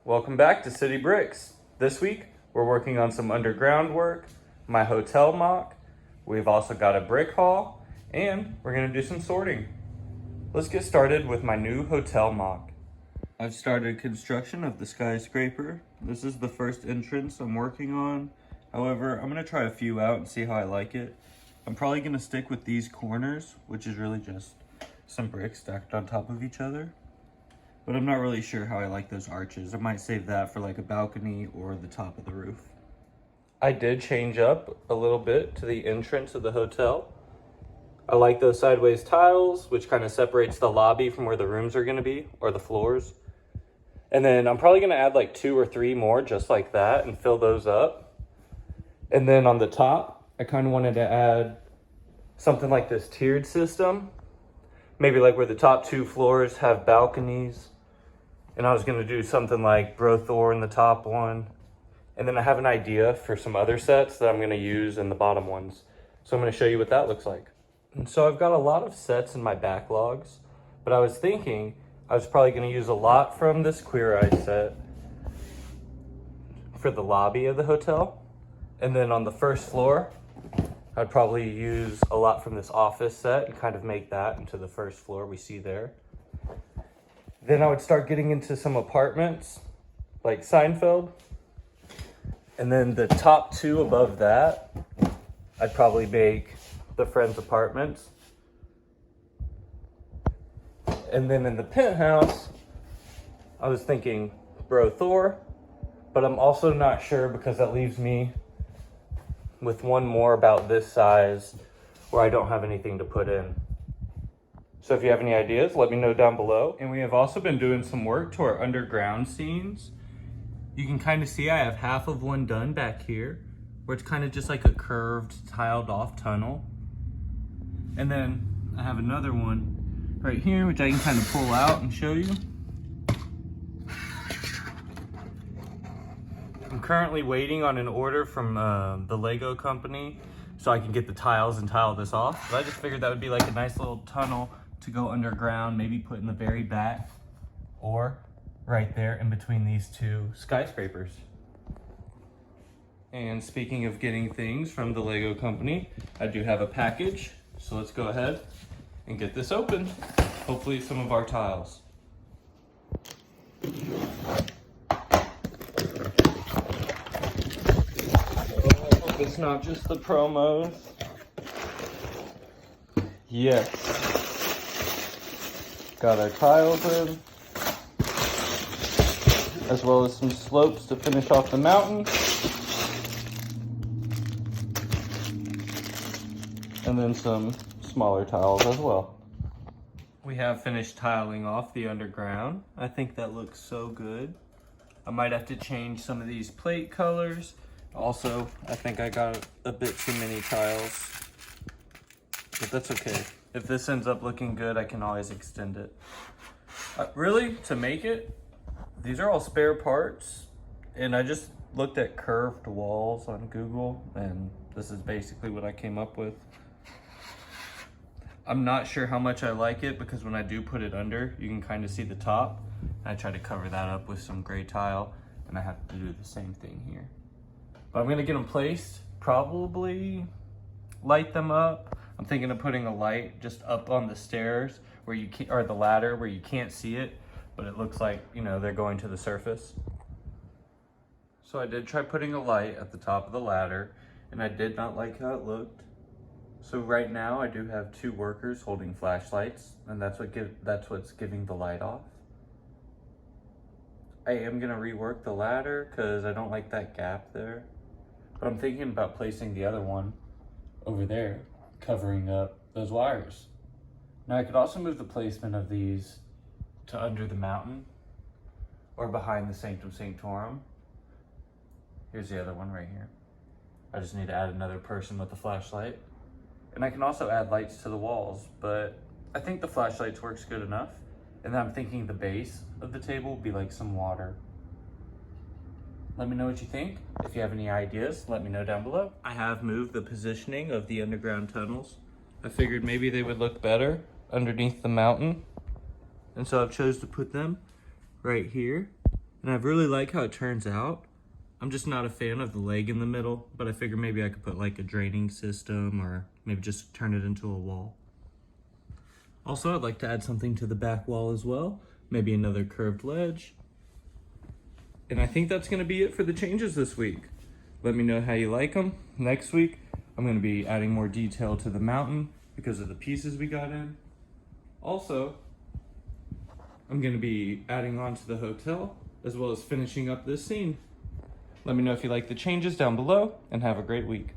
Welcome back to City Bricks. This week, we're working on some underground work, my hotel mock. We've also got a brick haul, and we're gonna do some sorting. Let's get started with my new hotel mock. I've started construction of the skyscraper. This is the first entrance I'm working on. However, I'm gonna try a few out and see how I like it. I'm probably gonna stick with these corners, which is really just some bricks stacked on top of each other. But I'm not really sure how I like those arches. I might save that for like a balcony or the top of the roof. I did change up a little bit to the entrance of the hotel. I like those sideways tiles, which kind of separates the lobby from where the rooms are gonna be, or the floors. And then I'm probably gonna add like 2 or 3 more just like that and fill those up. And then on the top, I kind of wanted to add something like this tiered system. Maybe like where the top 2 floors have balconies. And I was gonna do something like Brothor in the top one. And then I have an idea for some other sets that I'm gonna use in the bottom ones. So I'm gonna show you what that looks like. And so I've got a lot of sets in my backlogs, but I was thinking I was probably gonna use a lot from this Queer Eye set for the lobby of the hotel. And then on the first floor, I'd probably use a lot from this office set and kind of make that into the first floor we see there. Then I would start getting into some apartments, like Seinfeld. And then the top 2 above that, I'd probably make the Friends apartments. And then in the penthouse, I was thinking Brothor, but I'm also not sure because that leaves me with one more about this size where I don't have anything to put in. So if you have any ideas, let me know down below. And we have also been doing some work to our underground scenes. You can kind of see I have half of one done back here, where it's kind of just like a curved, tiled off tunnel. And then I have another one right here, which I can kind of pull out and show you. I'm currently waiting on an order from the Lego company so I can get the tiles and tile this off. But I just figured that would be like a nice little tunnel to go underground, maybe put in the very back or right there in between these 2 skyscrapers. And speaking of getting things from the Lego company, I do have a package. So let's go ahead and get this open. Hopefully some of our tiles. It's not just the promos. Yes. Got our tiles in, as well as some slopes to finish off the mountain. And then some smaller tiles as well. We have finished tiling off the underground. I think that looks so good. I might have to change some of these plate colors. Also, I think I got a bit too many tiles, but that's okay. If this ends up looking good, I can always extend it. Really, to make it, these are all spare parts, and I just looked at curved walls on Google, and this is basically what I came up with. I'm not sure how much I like it because when I do put it under, you can kind of see the top. I try to cover that up with some gray tile, and I have to do the same thing here. But I'm gonna get them placed, probably light them up. I'm thinking of putting a light just up on the stairs where you can't, or the ladder where you can't see it, but it looks like, you know, they're going to the surface. So I did try putting a light at the top of the ladder, and I did not like how it looked. So right now I do have 2 workers holding flashlights, and that's what's giving the light off. I am gonna rework the ladder because I don't like that gap there. But I'm thinking about placing the other one over there, covering up those wires. Now I could also move the placement of these to under the mountain or behind the Sanctum Sanctorum. Here's the other one right here. I just need to add another person with a flashlight. And I can also add lights to the walls, but I think the flashlights works good enough. And then I'm thinking the base of the table will be like some water. Let me know what you think. If you have any ideas, let me know down below. I have moved the positioning of the underground tunnels. I figured maybe they would look better underneath the mountain. And so I've chose to put them right here and I really like how it turns out. I'm just not a fan of the leg in the middle, but I figure maybe I could put like a draining system or maybe just turn it into a wall. Also, I'd like to add something to the back wall as well, maybe another curved ledge. And I think that's gonna be it for the changes this week. Let me know how you like them. Next week, I'm gonna be adding more detail to the mountain because of the pieces we got in. Also, I'm gonna be adding on to the hotel as well as finishing up this scene. Let me know if you like the changes down below and have a great week.